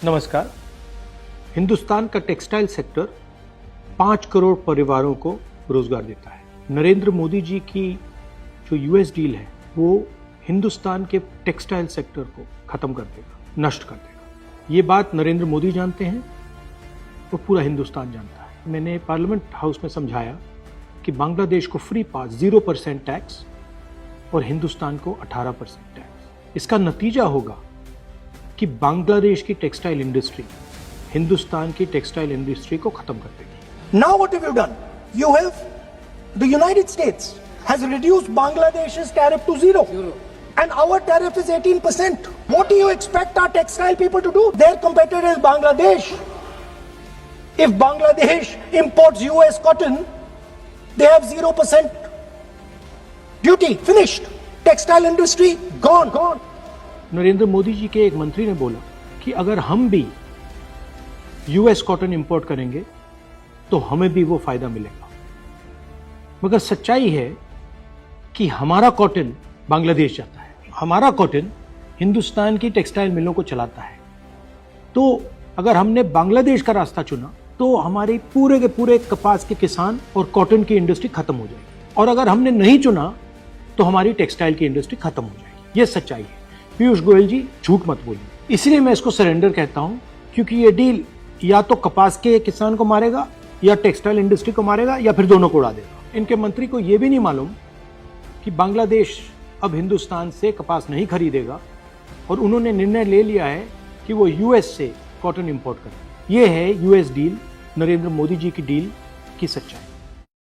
नमस्कार। हिंदुस्तान का textile sector 5 crore परिवारों को रोजगार देता है। नरेंद्र मोदी जी की जो यूएस डील है वो हिंदुस्तान के टेक्सटाइल सेक्टर को खत्म कर देगा, नष्ट कर देगा। ये बात नरेंद्र मोदी जानते हैं और पूरा हिंदुस्तान जानता है। मैंने पार्लियामेंट हाउस में समझाया कि बांग्लादेश को फ्री पास 0% टैक्स और हिंदुस्तान को 18% टैक्स। इसका नतीजा होगा कि बांग्लादेश की टेक्सटाइल इंडस्ट्री हिंदुस्तान की टेक्सटाइल इंडस्ट्री को खत्म कर देगी। Now what have you done? You have, the United States has reduced Bangladesh's tariff to zero. And our tariff is 18%. What do you expect our textile people to do? Their competitor is Bangladesh. If Bangladesh imports US cotton, they have 0% duty. Finished. Textile industry gone. Narendra Modi ji के एक मंत्री ने बोला कि अगर हम भी US cotton import करेंगे तो हमें भी वो फायदा मिलेगा। मगर सच्चाई है कि हमारा कॉटन बांग्लादेश जाता है, हमारा कॉटन हिंदुस्तान की टेक्सटाइल मिलों को चलाता है। तो अगर हमने बांग्लादेश का रास्ता चुना तो हमारे पूरे के पूरे कपास के किसान और कॉटन की इंडस्ट्री खत्म हो जाएगी, और अगर हमने नहीं चुना तो हमारी टेक्सटाइल की इंडस्ट्री खत्म हो जाएगी। ये सच्चाई है। पीयूष गोयल जी, झूठ मत बोलिए। इसलिए मैं इसको सरेंडर कहता हूं, क्योंकि ये डील या तो कपास के किसान को मारेगा या टेक्सटाइल इंडस्ट्री को मारेगा या फिर दोनों को उड़ा देगा। इनके मंत्री को यह भी नहीं मालूम कि बांग्लादेश अब हिंदुस्तान से कपास नहीं खरीदेगा और उन्होंने निर्णय ले लिया है कि वो यूएस से कॉटन इंपोर्ट करें। यह है यूएस डील, नरेंद्र मोदी जी की डील की सच्चाई।